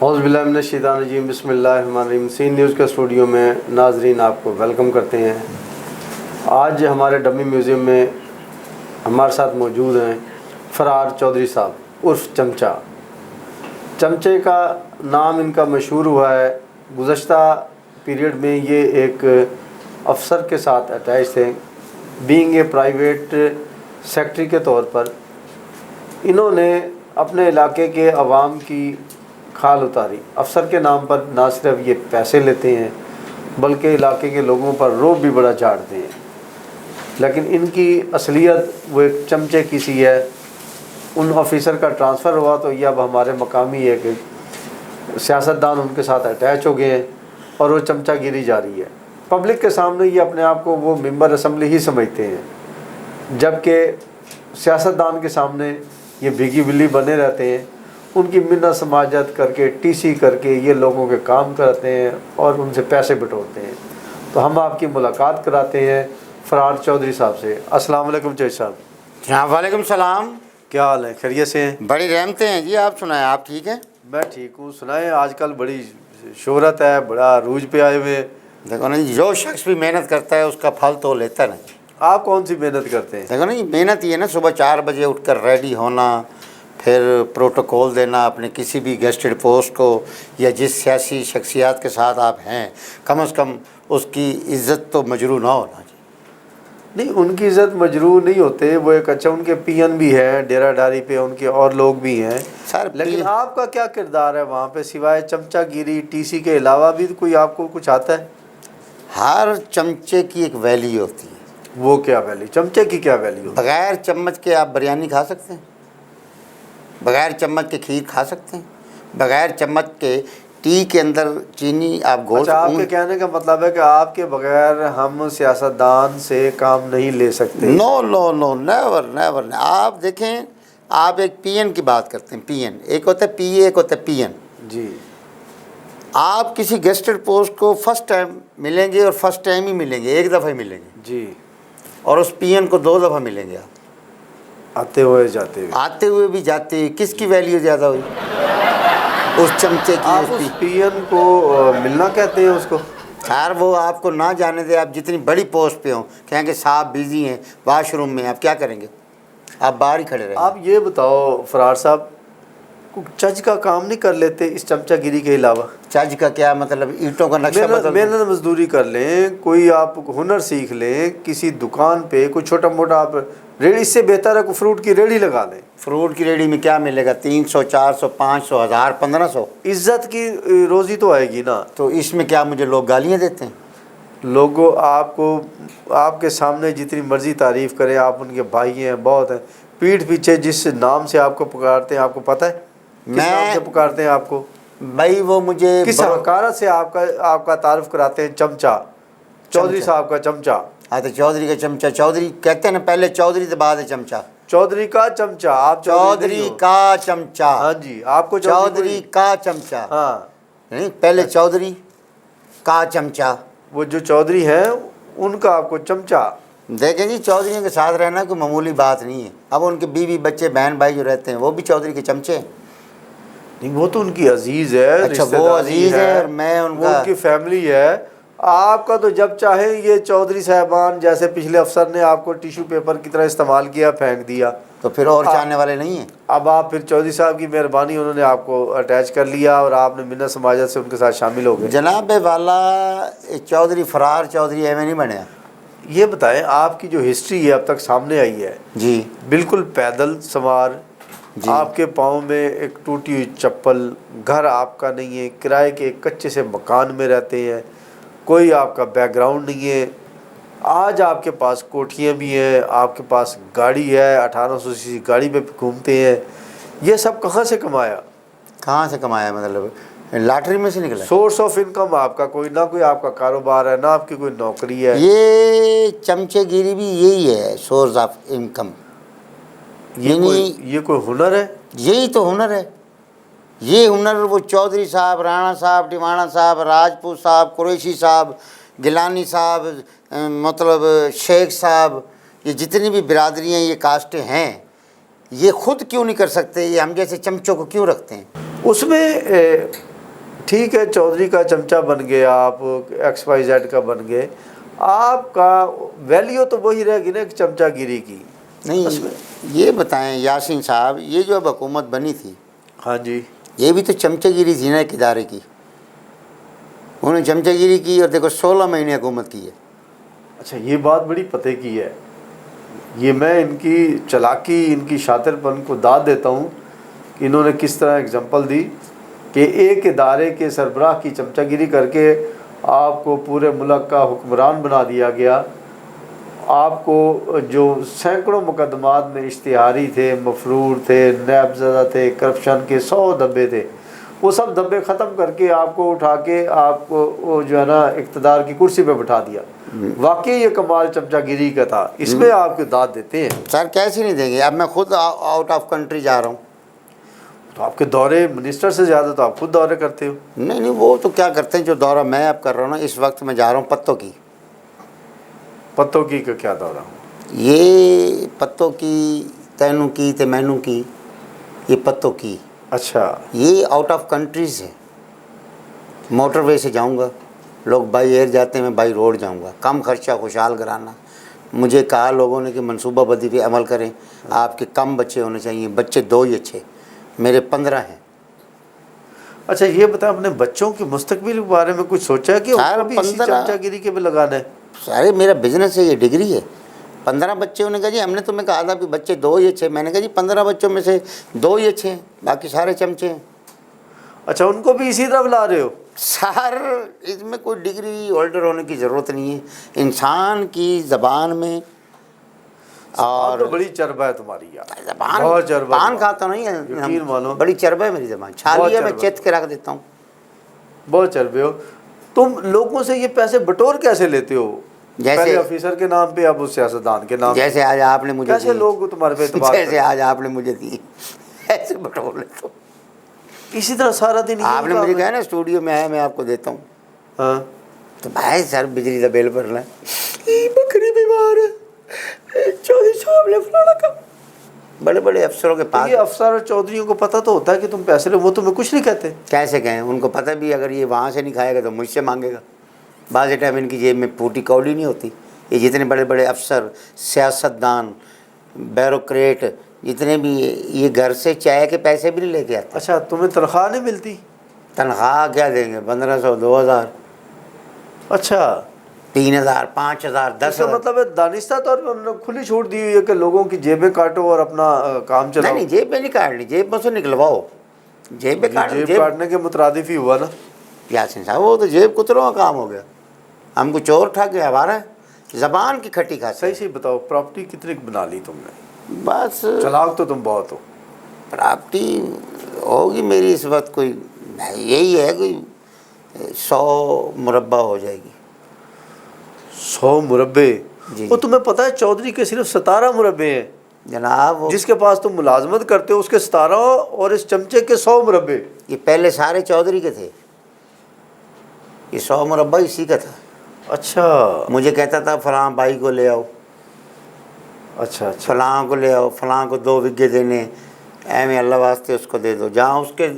اعوذ باللہ من الشیطان الرجیم، بسم اللہ الرحمن الرحیم۔ سی نیوز کے اسٹوڈیو میں ناظرین آپ کو ویلکم کرتے ہیں۔ آج ہمارے ڈمی میوزیم میں ہمارے ساتھ موجود ہیں فرار چودھری صاحب عرف چمچہ۔ چمچے کا نام ان کا مشہور ہوا ہے، گزشتہ پیریڈ میں یہ ایک افسر کے ساتھ اٹیچ تھے، بینگ اے پرائیویٹ سیکٹری کے طور پر۔ انہوں نے اپنے علاقے کے عوام کی کھال اتاری۔ افسر کے نام پر نہ صرف یہ پیسے لیتے ہیں بلکہ علاقے کے لوگوں پر رعب بھی بڑا جھاڑتے ہیں، لیکن ان کی اصلیت وہ ایک چمچے کی سی ہے۔ ان آفیسر کا ٹرانسفر ہوا تو یہ اب ہمارے مقامی ایک سیاستدان ان کے ساتھ اٹیچ ہو گئے ہیں اور وہ چمچہ گیری جاری ہے۔ پبلک کے سامنے یہ اپنے آپ کو وہ ممبر اسمبلی ہی سمجھتے ہیں، جبکہ سیاستدان کے سامنے یہ بھیگی بلی بنے رہتے ہیں۔ ان کی منت سماجت کر کے ٹی سی کر کے یہ لوگوں کے کام کرتے ہیں اور ان سے پیسے بٹورتے ہیں۔ تو ہم آپ کی ملاقات کراتے ہیں فرار چودھری صاحب سے۔ السلام علیکم چودھری صاحب۔ ہاں، وعلیکم السلام۔ کیا حال ہے؟ خیریت سے ہیں؟ بڑی رحمتیں ہیں جی، آپ سنائیں، آپ ٹھیک ہیں؟ میں ٹھیک ہوں۔ سنائیں، آج کل بڑی شہرت ہے، بڑا عروج پہ آئے ہوئے۔ دیکھو نا جی، جو شخص بھی محنت کرتا ہے اس کا پھل تو لیتا نا جی۔ آپ کون سی محنت کرتے ہیں؟ دیکھو نا جی، محنت یہ ہے نا، صبح 4 بجے اٹھ کر ریڈی ہونا، پھر پروٹوکول دینا اپنے کسی بھی گیسٹڈ پوسٹ کو، یا جس سیاسی شخصیات کے ساتھ آپ ہیں، کم از کم اس کی عزت تو مجروح نہ ہونا جی۔ نہیں، ان کی عزت مجروح نہیں ہوتے، وہ ایک اچھا ان کے پی این بھی ہیں ڈیرہ ڈاری پہ، ان کے اور لوگ بھی ہیں سر لیکن آپ کا کیا کردار ہے وہاں پہ؟ سوائے چمچہ گیری ٹی سی کے علاوہ بھی کوئی آپ کو کچھ آتا ہے؟ ہر چمچے کی ایک ویلیو ہوتی ہے۔ وہ کیا ویلیو؟ چمچے کی کیا ویلیو ہوتی بغیر چمچ کے آپ بریانی کھا سکتے ہیں، بغیر چمچ کے کھیر کھا سکتے ہیں، بغیر چمچ کے ٹی کے اندر چینی آپ ہے؟ گوشت۔ اچھا، آپ کے کہنے کا مطلب ہے کہ آپ کے بغیر ہم سیاستدان سے کام نہیں لے سکتے؟ نو نو نو، نیور نیور۔ آپ دیکھیں، آپ ایک پی این کی بات کرتے ہیں، پی این ایک ہوتا ہے، پی اے ایک ہوتا ہے پی این۔ جی۔ آپ کسی گیسٹڈ پوسٹ کو فرسٹ ٹائم ملیں گے، اور فرسٹ ٹائم ہی ملیں گے، ایک دفعہ ہی ملیں گے، جی۔ اور اس پی این کو 2 دفعہ ملیں گے۔ آپ آتے ہوئے جاتے ہوئے؟ آتے ہوئے بھی جاتے ہوئے، کس کی ویلیو زیادہ ہوئی؟ اس چمچے کی، آپ اس پی این کو ملنا کہتے ہیں اس کو؟ خیر وہ آپ کو نہ جانے دے، آپ جتنی بڑی پوسٹ پہ ہوں، کہیں کہ صاحب بیزی ہیں واش روم میں، آپ کیا کریں گے؟ آپ باہر ہی کھڑے رہیں گے۔ آپ یہ بتاؤ فرار صاحب، چج کا کام نہیں کر لیتے اس چمچہ گیری کے علاوہ؟ چج کا کیا مطلب؟ اینٹوں کا نقشہ بدل دیں؟ محنت مزدوری کر لیں، کوئی آپ ہنر سیکھ لیں، کسی دکان پہ کوئی چھوٹا موٹا آپ ریڑھی، اس سے بہتر ہے کوئی فروٹ کی ریڑھی لگا لیں۔ فروٹ کی ریڑھی میں کیا ملے گا؟ 300 400 500 1000 1500؟ عزت کی روزی تو آئے گی نا۔ تو اس میں کیا مجھے لوگ گالیاں دیتے ہیں؟ لوگوں آپ کو آپ کے سامنے جتنی مرضی تعریف کریں، آپ ان کے بھائی ہیں، بہت ہیں، پیٹھ پیچھے جس نام سے آپ کو پکارتے ہیں آپ کو پتہ ہے کس نام سے پکارتے ہیں آپ کو؟ بھائی وہ مجھے کس حقارت سے آپ کا تعارف کراتے ہیں؟ چمچہ، چودھری صاحب کا چمچہ۔ ہاں تو چودھری کا چمچہ، چودھری کہتے ہیں نا، پہلے چودھری سے بعد ہے چمچہ۔ چودھری کا چمچہ، آپ چودھری کا چمچہ۔ ہاں جی، آپ کو چودھری کا چمچہ، ہاں نہیں پہلے چودھری کا چمچہ۔ وہ جو چودھری ہیں ان کا آپ کو چمچہ۔ دیکھیں جی، چودھریوں کے ساتھ رہنا کوئی معمولی بات نہیں ہے۔ اب ان کے بیوی بچے بہن بھائی جو رہتے ہیں وہ بھی چودھری کے چمچے ہیں۔ نہیں، وہ تو ان کی عزیز ہے، اچھا رشتہ وہ داری عزیز ہے اور میں ان وہ کا، ان کی فیملی ہے۔ آپ کا تو جب چاہیں یہ چودھری صاحبان جیسے پچھلے افسر نے آپ کو ٹیشو پیپر کی طرح استعمال کیا، پھینک دیا، تو پھر اور چاہنے والے نہیں ہیں۔ اب آپ پھر چودھری صاحب کی مہربانی، انہوں نے آپ کو اٹیچ کر لیا اور آپ نے منت سماجت سے ان کے ساتھ شامل ہو گئے۔ جناب والا چودھری فرار چودھری ایویں نہیں بنیا۔ یہ بتائیں، آپ کی جو ہسٹری ہے اب تک سامنے آئی ہے، جی بالکل پیدل سوار، جی، آپ کے پاؤں میں ایک ٹوٹی ہوئی چپل، گھر آپ کا نہیں ہے، کرائے کے ایک کچے سے مکان میں رہتے ہیں، کوئی آپ کا بیک گراؤنڈ نہیں ہے، آج آپ کے پاس کوٹھیاں بھی ہیں، آپ کے پاس گاڑی ہے، 1800 سی گاڑی پہ گھومتے ہیں، یہ سب کہاں سے کمایا؟ کہاں سے کمایا؟ مطلب لاٹری میں سے نکلا؟ سورس آف انکم آپ کا کوئی نہ کوئی آپ کا کاروبار ہے، نہ آپ کی کوئی نوکری ہے۔ یہ چمچے گیری بھی یہی ہے سورس آف انکم، یہ کوئی ہنر ہے؟ یہی تو ہنر ہے۔ یہ ہنر وہ چودھری صاحب، رانا صاحب، ٹیوانا صاحب، راجپوت صاحب، قریشی صاحب، گیلانی صاحب، مطلب شیخ صاحب، یہ جتنی بھی برادریاں، یہ کاسٹیں ہیں، یہ خود کیوں نہیں کر سکتے؟ یہ ہم جیسے چمچوں کو کیوں رکھتے ہیں؟ اس میں ٹھیک ہے چودھری کا چمچہ بن گئے آپ, XYZ کا بن گئے, آپ کا ویلیو تو وہی رہے گی نا ایک چمچہ گیری کی. نہیں یہ بتائیں یاسین صاحب, یہ جو اب حکومت بنی تھی, ہاں جی, یہ بھی تو چمچہ گیری تھی نا ایک ادارے کی. انہوں نے چمچہ گیری کی اور دیکھو 16 مہینے حکومت کی ہے. اچھا یہ بات بڑی پتہ کی ہے, یہ میں ان کی چلاکی, ان کی شاطر پن کو داد دیتا ہوں کہ انہوں نے کس طرح اگزامپل دی کہ ایک ادارے کے سربراہ کی چمچہ گیری کر کے آپ کو پورے ملک کا حکمران بنا دیا گیا. آپ کو جو سینکڑوں مقدمات میں اشتہاری تھے, مفرور تھے, نیب زدہ تھے, کرپشن کے 100 دھبے تھے, وہ سب دھبے ختم کر کے آپ کو اٹھا کے آپ کو جو ہے نا اقتدار کی کرسی پہ بٹھا دیا. واقعی یہ کمال چمچہ گیری کا تھا, اس میں آپ کی داد دیتے ہیں. سر کیسے نہیں دیں گے, اب میں خود آؤٹ آف کنٹری جا رہا ہوں. تو آپ کے دورے منسٹر سے زیادہ تو آپ خود دورے کرتے ہو. نہیں وہ تو کیا کرتے ہیں, جو دورہ میں اب کر رہا ہوں نا اس وقت میں جا رہا ہوں پتوں کی. پتوں کی کا کیا دورہ؟ یہ پتوں کی, تینوں کی تے مینوں کی, یہ پتوں کی. اچھا یہ آؤٹ آف کنٹریز ہے. موٹر وے سے جاؤں گا, لوگ بائی ایئر جاتے ہیں, میں بائی روڈ جاؤں گا. کم خرچہ خوشحال کرانا. مجھے کہا لوگوں نے کہ منصوبہ بندی پہ عمل کریں, آپ کے کم بچے ہونے چاہیے, بچے 2 ہی اچھے, میرے 15 ہیں. اچھا یہ بتائیں اپنے بچوں کے مستقبل کے بارے میں کچھ سوچا ہے کہ ان کو بھی اسی چمچہ گیری کے بھی لگانا ہے؟ سارے میرا بزنس ہے, یہ ڈگری ہے. 15 بچے ہونے کا جی, ہم نے تمہیں کہا تھا کہ بچے 2 ہی اچھے, میں نے کہا جی 15 بچوں میں سے 2 ہی اچھے ہیں, باقی سارے چمچے ہیں. اچھا ان کو بھی اسی طرح لا رہے ہو؟ سر اس میں کوئی ڈگری ہولڈر ہونے کی ضرورت نہیں ہے. انسان کی زبان میں اور تو بڑی چربہ ہے تمہاری یار, زبان, بہت چربہ. پان کھاتا نہیں ہے, یقین مانو بڑی چربہ ہے میری زبان, چھالی ہے, میں چت کے رکھ دیتا ہوں. بہت چربے ہو تم. لوگوں سے یہ پیسے بٹور کیسے لیتے ہو؟ پہلے آفیسر کے نام پہ, اب اس سیاستدان کے نام. جیسے آج آپ نے مجھے کیسے لوگ تمہارے پہ اعتبار جیسے آج آپ نے مجھے دی ایسے بٹور لیتا ہوں. اسی طرح سارا دن آپ نے مجھے کہا نا اسٹوڈیو میں آیا, میں آپ کو دیتا ہوں. ہاں تو بھائی سر بجلی کا بل بھرنا ہے, بکری بیمار ہے, چودھری صاحب نے فلانا کا. بڑے بڑے افسروں کے پاس, یہ افسر اور چودھریوں کو پتہ تو ہوتا ہے کہ تم پیسے لو, وہ تمہیں کچھ نہیں کہتے. کیسے کہیں, ان کو پتہ بھی اگر یہ وہاں سے نہیں کھائے گا تو مجھ سے مانگے گا. بعض ٹائم ان کی جیب میں پھوٹی کوڑی نہیں ہوتی. یہ جتنے بڑے بڑے افسر, سیاستدان, بیوروکریٹ جتنے بھی, یہ گھر سے چائے کے پیسے بھی نہیں لے کے آتے. اچھا تمہیں تنخواہ نہیں ملتی؟ تنخواہ کیا دیں گے, 1500, 2000. اچھا 3000, 5000, 10,000. اس کا مطلب ہے دانستہ طور پر انہوں نے کھلی چھوٹ دی ہوئی ہے کہ لوگوں کی جیبیں کاٹو اور اپنا کام چلاؤ. نہیں جیب میں نہیں کاٹنی, جیب میں سے نکلواؤ. جیب میں جیب کاٹنے کے مترادف ہی ہوا نا یاسین صاحب, وہ تو جیب کتروں کا کام ہو گیا. ہم کو چور ٹھگ گیا ہمارا, زبان کی کھٹی کھاتے. صحیح سے بتاؤ, پراپرٹی کتنی بنا لی تم نے؟ بس چلاک تو تم بہت ہو. پراپرٹی ہوگی میری اس وقت کوئی یہی ہے, کوئی 100 مربع ہو جائے گی. 100 مربع؟ جی وہ تمہیں پتہ ہے چودھری کے صرف 17 مربع ہیں جناب. جس کے پاس تم ملازمت کرتے ہو اس کے 17 اور اس چمچے کے 100 مربع. یہ پہلے سارے چودھری کے تھے, یہ 100 مربع اسی کا تھا. اچھا مجھے کہتا تھا فلاں بھائی کو لے آؤ, اچھا اچھا, فلاں کو لے آؤ, فلاں کو 2 بگھے دینے, اے میں اللہ واسطے اس کو دے دو. جہاں اس کے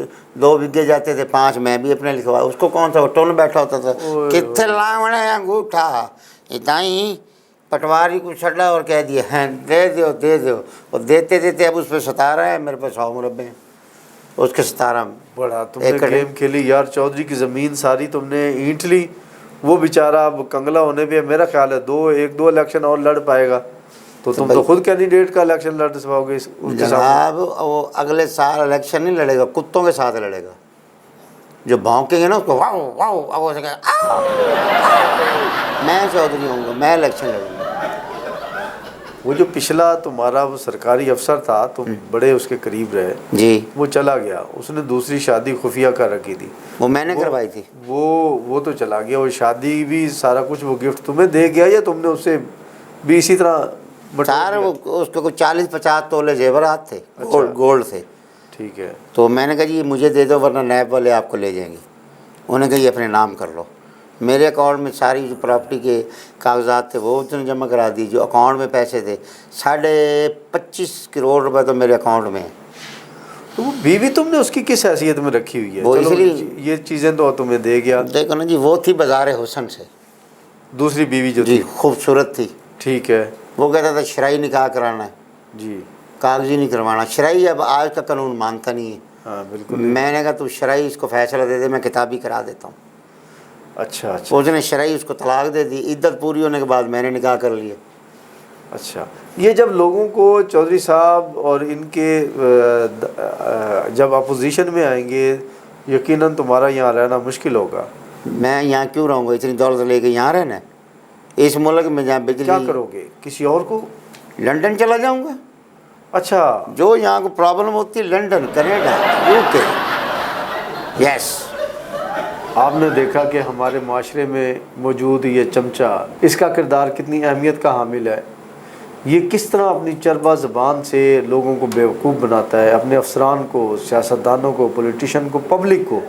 2 بگھے جاتے تھے 5 میں بھی اپنے لکھوا. اس کو کون سا ٹون بیٹھا ہوتا تھا, کتنے لاوڑے انگوٹھا اتائی پٹواری کو چھڑا اور کہہ دیا ہیں دے دو دے دو, اور دیتے دیتے اب اس پہ 17 ہے, میرے پاس 100 مربع ہیں, اس کے 17. بڑا تم نے گیم کھیلی یار. چودھری کی زمین ساری تم نے اینٹ لی, وہ بیچارہ اب کنگلا ہونے پہ میرا خیال ہے 1-2 الیکشن اور لڑ پائے گا, تو تم تو خود کینڈیڈیٹ کا الیکشن لڑ سکو گے. جناب وہ اگلے سال الیکشن نہیں لڑے گا, کتوں کے ساتھ لڑے گا. جو بھونکیں گے نا اس کو واؤ واؤ, میں چودھری ہوں گا, میں الیکشن لڑوں گا. وہ جو پچھلا تمہارا وہ سرکاری افسر تھا, تم بڑے اس کے قریب رہے جی, وہ چلا گیا, اس نے دوسری شادی خفیہ کر رکھی تھی. وہ میں نے کروائی تھی. وہ تو چلا گیا, وہ شادی بھی سارا کچھ وہ گفٹ تمہیں دے گیا یا تم نے اس سے بھی اسی طرح سارے اس کے کوئی 40-50 تولے زیورات تھے, گولڈ تھے. ٹھیک ہے, تو میں نے کہا جی مجھے دے دو ورنہ نیب والے آپ کو لے جائیں گے. انہوں نے کہا یہ اپنے نام کر لو. میرے اکاؤنٹ میں ساری جو پراپرٹی کے کاغذات تھے وہ انہوں نے جمع کرا دی. جو اکاؤنٹ میں پیسے تھے 25.5 کروڑ روپے تو میرے اکاؤنٹ میں ہیں. تو وہ بیوی تم نے اس کی کس حیثیت میں رکھی ہوئی ہے؟ وہ چلو اس لیے یہ چیزیں تو تمہیں دے گیا. دیکھو نا جی، وہ تھی بازار حسن سے، دوسری بیوی جو جی تھی خوبصورت تھی. ٹھیک ہے وہ کہتا تھا شرعی نکاح کرانا ہے، جی. کاغذی نہیں کروانا. شرعی اب آج کا قانون مانتا نہیں ہے. ہاں بالکل. میں نے کہا تو شرعی اس کو فیصلہ دے دے، میں کتابی کرا دیتا ہوں. اچھا اچھا اس نے شرعی اس کو طلاق دے دی. عدت پوری ہونے کے بعد میں نے نکاح کر لیا. اچھا. یہ جب لوگوں کو چودھری صاحب اور ان کے جب اپوزیشن میں آئیں گے یقیناً تمہارا یہاں رہنا مشکل ہوگا. میں یہاں کیوں رہوں گا؟ اتنی دولت لے کے یہاں رہنا ہے اس ملک میں جہاں کیا بجلی. کرو گے؟ کسی اور کو؟ لنڈن چلا جاؤں گا. اچھا. جو یہاں کو پرابلم ہوتی ہے لنڈن، کینیڈا، یو کے. یس. آپ نے دیکھا کہ ہمارے معاشرے میں موجود یہ چمچہ، اس کا کردار کتنی اہمیت کا حامل ہے. یہ کس طرح اپنی چربا زبان سے لوگوں کو بیوقوف بناتا ہے، اپنے افسران کو، سیاستدانوں کو، پولیٹیشین کو، پبلک کو،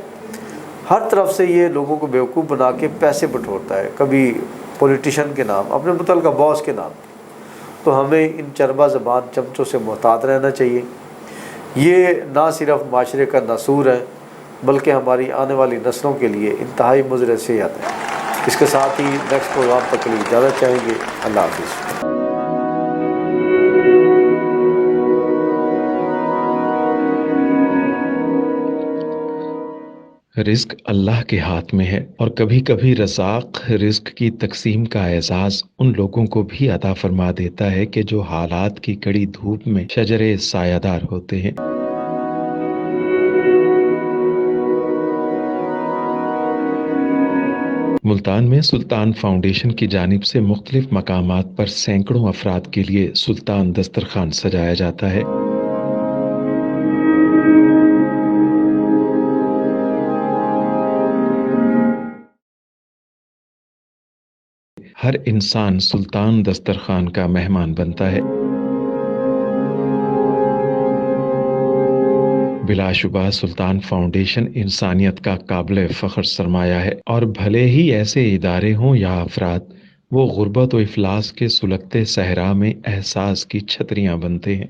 ہر طرف سے یہ لوگوں کو بیوقوف بنا کے پیسے بٹورتا ہے، کبھی پولیٹیشین کے نام، اپنے متعلقہ باس کے نام. تو ہمیں ان چربا زبان چمچوں سے محتاط رہنا چاہیے. یہ نہ صرف معاشرے کا ناسور ہے بلکہ ہماری آنے والی نسلوں کے لیے انتہائی مضر صحت ہے. اس کے ساتھ ہی نیکسٹ پروگرام تک کے لیے اجازت چاہیں گے. اللہ حافظ. رزق اللہ کے ہاتھ میں ہے، اور کبھی کبھی رزاق رزق کی تقسیم کا اعزاز ان لوگوں کو بھی عطا فرما دیتا ہے کہ جو حالات کی کڑی دھوپ میں شجرے سایہ دار ہوتے ہیں. ملتان میں سلطان فاؤنڈیشن کی جانب سے مختلف مقامات پر سینکڑوں افراد کے لیے سلطان دسترخوان سجایا جاتا ہے. ہر انسان سلطان دسترخوان کا مہمان بنتا ہے. بلا شبہ سلطان فاؤنڈیشن انسانیت کا قابل فخر سرمایہ ہے، اور بھلے ہی ایسے ادارے ہوں یا افراد، وہ غربت و افلاس کے سلگتے صحرا میں احساس کی چھتریاں بنتے ہیں.